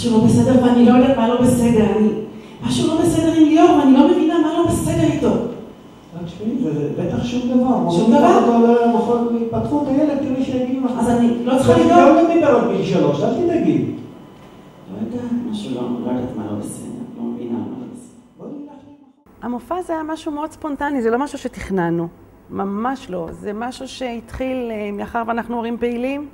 משהו לא בסדר ואני לא יודעת מה לא בסדר. משהו לא בסדר עם ליאור ואני לא מבינה מה לא בסדר איתו. תשמעי, זה בטח שום דבר. שום דבר? נכון, התפתחות הילד, תראי שיגידו לך. אז אני לא צריכה לדאוג. לא מדבר על גיל 3, אל תדאגי. לא יודעת, משהו לא יודעת מה לא בסדר. לא מבינה מה לא בסדר. המופע זה היה משהו מאוד ספונטני, זה לא משהו שתכננו. ממש לא. זה משהו שהתחיל, מאחר ואנחנו הורים פעילים,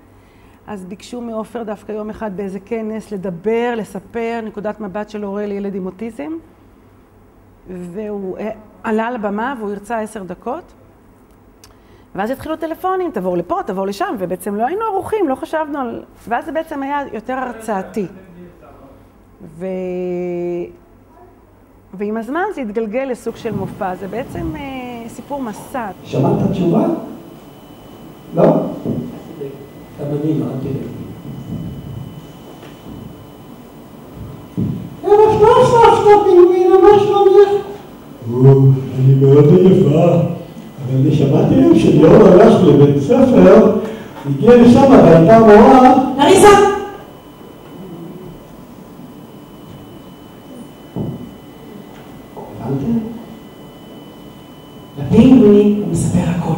אז ביקשו מאופר דווקא יום אחד באיזה כנס לדבר, לספר נקודת מבט של הורה לילד עם אוטיזם. והוא עלה על הבמה והוא הרצה 10 דקות. ואז התחילו טלפונים, תבואו לפה, תבואו לשם, ובעצם לא היינו ערוכים, לא חשבנו על... ואז זה בעצם היה יותר הרצאתי. ועם הזמן זה התגלגל לסוג של מופע, זה בעצם סיפור מסע. שמעת את התשובה? לא? גם אני לא, אל תדאגי. מה שלומך? אני מאוד עייפה, אבל אני שמעתי היום שליאור הלך לבית ספר, הגיע לשם והייתה מורה... נריסה! הבנתם? לפינגוויני הוא מספר הכל.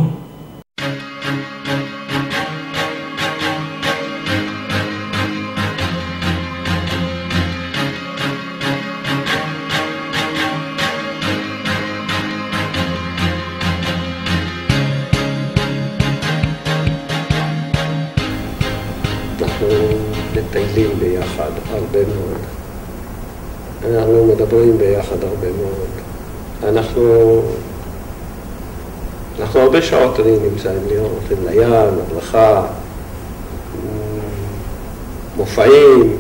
אנחנו מטיילים ביחד הרבה מאוד. אנחנו מדברים ביחד הרבה מאוד. אנחנו הרבה שעות אני נמצא עם ליאור, הולכים לים, הדרכה, מופעים.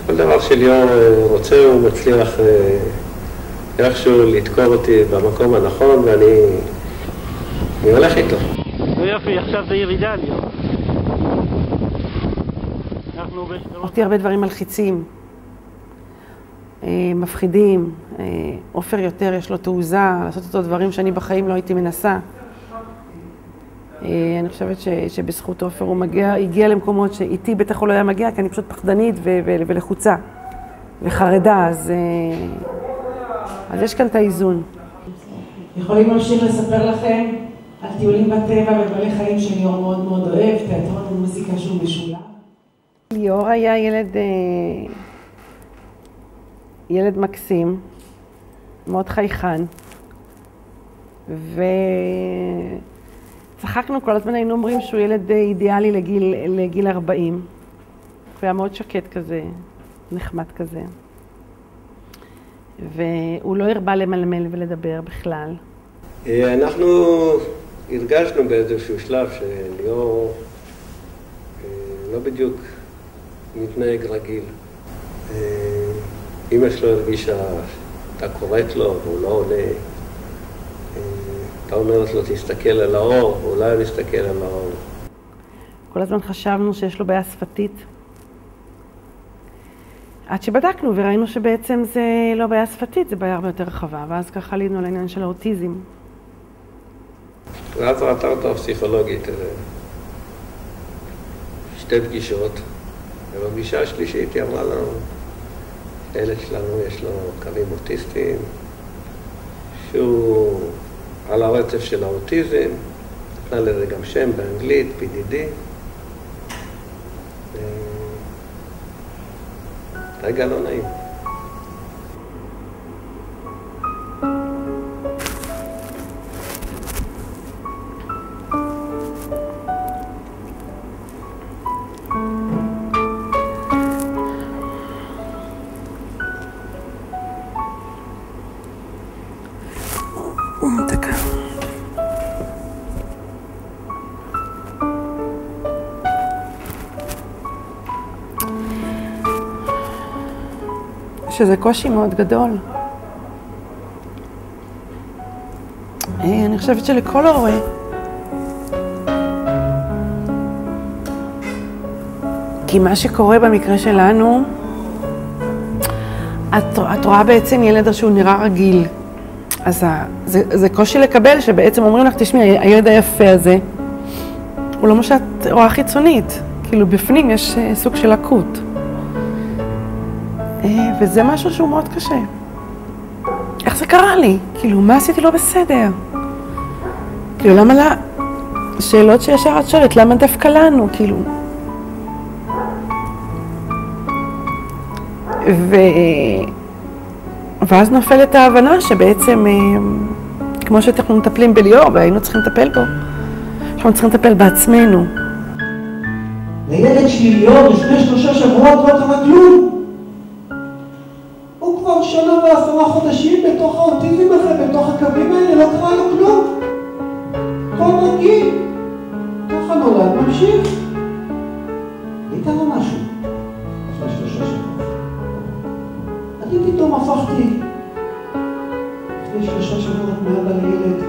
כל דבר שליאור רוצה הוא מצליח איכשהו לתקור אותי במקום הנכון ואני הולך איתו. ויופי, עכשיו זה ירידה ליאור. אותי הרבה דברים מלחיצים, מפחידים. אופר יותר יש לו תעוזה לעשות אותו דברים שאני בחיים לא הייתי מנסה. אני חושבת שבזכות אופר הוא הגיע למקומות שאיתי בטח הוא לא היה מגיע, כי אני פשוט פחדנית ולחוצה וחרדה, אז יש כאן את האיזון. יכולים להמשיך לספר לכם על טיולים בטבע ובעלי חיים שליאור מאוד מאוד אוהב, תיאטרון ומוזיקה שהוא משולב. ליאור היה ילד מקסים, מאוד חייכן, וצחקנו כל הזמן, היינו אומרים שהוא ילד אידיאלי לגיל 40. הוא היה מאוד שקט כזה, נחמד כזה, והוא לא הרבה למלמל ולדבר בכלל. אנחנו הרגשנו באיזשהו שלב שליאור לא בדיוק מתנהג רגיל. אמא שלו הרגישה, אתה קוראת לו והוא לא עולה. אתה אומרת לו, תסתכל על האור, אולי הוא מסתכל על האור. כל הזמן חשבנו שיש לו בעיה שפתית. עד שבדקנו וראינו שבעצם זה לא בעיה שפתית, זה בעיה הרבה יותר רחבה, ואז ככה עלינו לעניין של האוטיזם. ואז ראתה אותו פסיכולוגית, שתי פגישות, ובפגישה השלישית היא אמרה לנו, הילד שלנו יש לו קווים אוטיסטיים, שהוא על הרצף של האוטיזם, נתנה לזה גם שם באנגלית, PDD. רגע לא נעים. שזה קושי מאוד גדול. אני חושבת שלכל הורה כי מה שקורה במקרה שלנו, את רואה בעצם ילד שהוא נראה רגיל. אז זה קושי לקבל שבעצם אומרים לך, תשמעי, הילד היפה הזה, הוא לא מה שאת רואה חיצונית. כאילו בפנים יש סוג של לקות. וזה משהו שהוא מאוד קשה. איך זה קרה לי? כאילו, מה עשיתי לא בסדר? כאילו, למה לה... שאלות שישר את שואלת, למה דווקא לנו? כאילו... ואז נופלת ההבנה שבעצם, כמו שאנחנו מטפלים בליאור, והיינו צריכים לטפל בו, אנחנו צריכים לטפל בעצמנו. לילד שלי ליאור לפני 3 שבועות לא קרה כלום. הוא כבר 1 ו10 חודשים בתוך האוטיזם הזה, בתוך הקווים האלה, לא קרה לו כלום. כל רגיל. ככה נולד, ממשיך. לי קרה משהו. לפני 3 שבועות. אני פתאום הפכתי. לפני 3 שבועות מאבא לילד.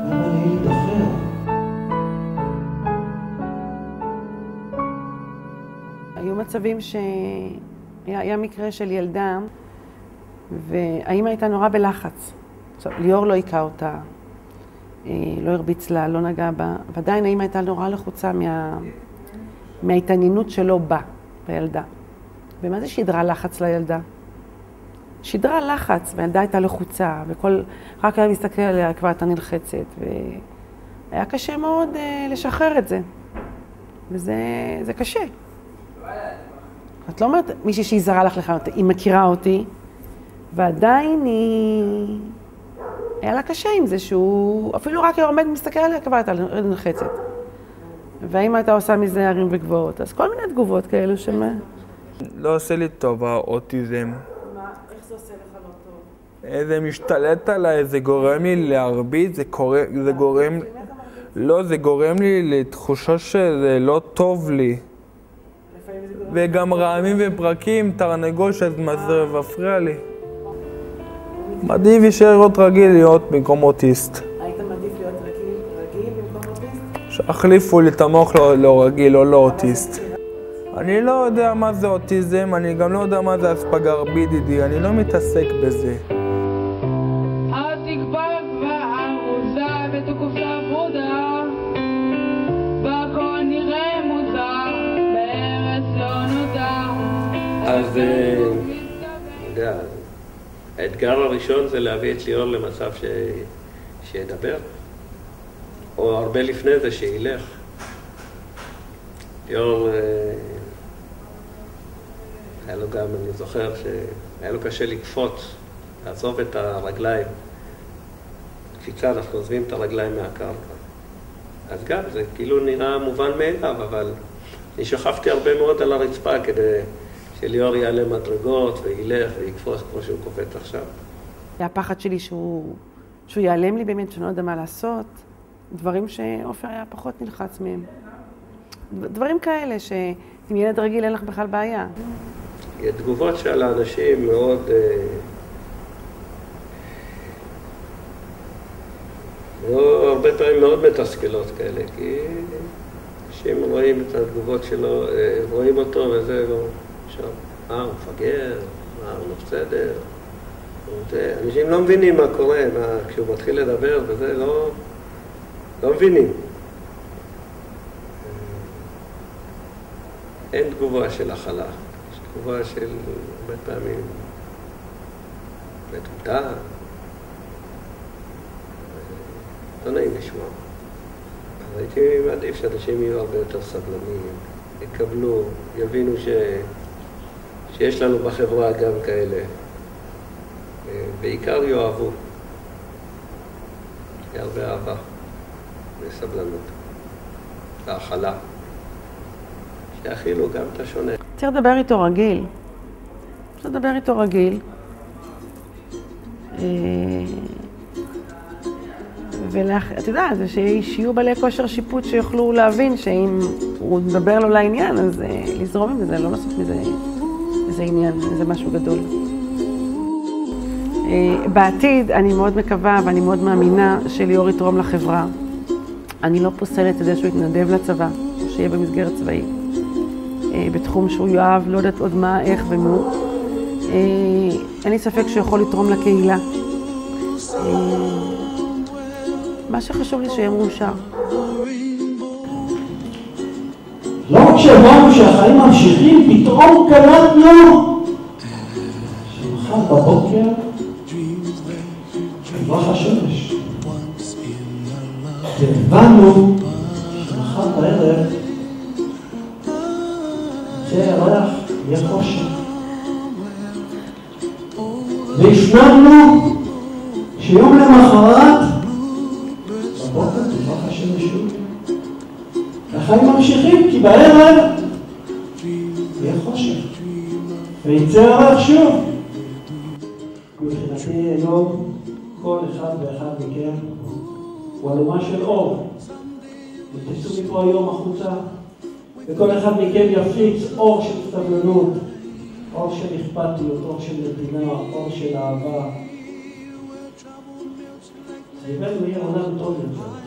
מאבא לילד אחר. היו מצבים שהיה מקרה של ילדה, והאמא הייתה נורא בלחץ. עכשיו, ליאור לא היקע אותה, לא הרביץ לה, לא נגע בה, ועדיין האמא הייתה נורא לחוצה מההתעניינות שלו בה, בילדה. ומה זה שידרה לחץ לילדה? שידרה לחץ, והילדה הייתה לחוצה, רק היה מסתכל עליה, כבר הייתה נלחצת, והיה קשה מאוד לשחרר את זה. וזה קשה. את לא אומרת מישהי שהיא זרה לך לך, היא מכירה אותי, ועדיין היה לה קשה עם זה שהוא אפילו רק עומד ומסתכל עליה, כבר הייתה נלחצת. והאמא הייתה עושה מזה הרים וגבוהות, אז כל מיני תגובות כאלו לא עושה לי טוב האוטיזם. מה? איך זה עושה לך לא טוב? זה משתלט עליי, זה גורם לי להרביץ, זה גורם לי לתחושה שזה לא טוב לי. וגם רעמים ופרקים, תרנגול שזה מפריע לי. מעדיף להישאר רגיל להיות במקום אוטיסט. היית מעדיף להיות רגיל במקום אוטיסט? שהחליפו לי את המוח לא רגיל או לא אוטיסט. אני לא יודע מה זה אוטיזם, אני גם לא יודע מה זה אספרגר BDD, אני לא מתעסק בזה. התקווה כבר ארוזה בתוקף עבודה, והכל נראה מוזר, בארץ לא נודע. אז האתגר הראשון זה להביא את ליאור למצב שידבר, או הרבה לפני זה שילך. ליאור, היה לו גם, אני זוכר שהיה לו קשה לקפוץ, לעזוב את הרגליים. קפיצה, אנחנו עוזבים את הרגליים מהקרקע. אז גם זה כאילו נראה מובן מאליו, אבל אני שכבתי הרבה מאוד על הרצפה כדי שליאור יעלה מדרגות וילך ויקפוץ כמו שהוא קופץ עכשיו. היה הפחד שלי שהוא ייעלם לי באמת, שאני לא יודע מה לעשות. דברים שאופר היה פחות נלחץ מהם. דברים כאלה שאם ילד רגיל אין לך בכלל בעיה. תגובות של האנשים מאוד... הרבה פעמים מאוד מתסכלות כאלה, כי אנשים רואים את התגובות שלו, רואים אותו וזה, עכשיו, הוא מפגר, הוא לא בסדר. אנשים לא מבינים מה קורה, כשהוא מתחיל לדבר וזה, לא מבינים. אין תגובה של הכלה, יש תגובה של הרבה פעמים מטומטם. לא נעים לשמוע. אז הייתי מעדיף שאנשים יהיו הרבה יותר סבלניים, יקבלו, יבינו שיש לנו בחברה גם כאלה. בעיקר יאהבו. יהיה הרבה אהבה וסבלנות. והאכלה. שיאכילו גם את השונה. צריך לדבר איתו רגיל. צריך לדבר איתו רגיל. ואת יודעת, שיהיו בעלי כושר שיפוט שיוכלו להבין שאם הוא מדבר לו לעניין, אז לזרום עם זה, לא לעשות מזה איזה עניין, איזה משהו גדול. בעתיד אני מאוד מקווה ואני מאוד מאמינה שליאור יתרום לחברה. אני לא פוסלת את זה שהוא יתנדב לצבא, שיהיה במסגרת צבאית. בתחום שהוא יאהב, לא יודעת עוד מה, איך ומו. אין לי ספק שהוא יכול לתרום לקהילה. מה שחשוב לי שיהיה מאושר. לא רק שהבנו שהחיים ממשיכים, פתאום קלטנו שמחר בבוקר תברח השמש. והבנו שמחר בערב יצא ירח, יהיה חושך. והפנמנו שיום למחרת בבוקר תברח השמש שוב. החיים ממשיכים, כי בערב יהיה חושך ויצא ירח שוב. מבחינתי היום כל אחד ואחד מכם הוא אלומה של אור. ותצאו מפה היום החוצה וכל אחד מכם יפיץ אור של סבלנות, אור של אכפתיות, אור של נתינה, אור של אהבה. סביבנו יהיה עולם טוב יותר.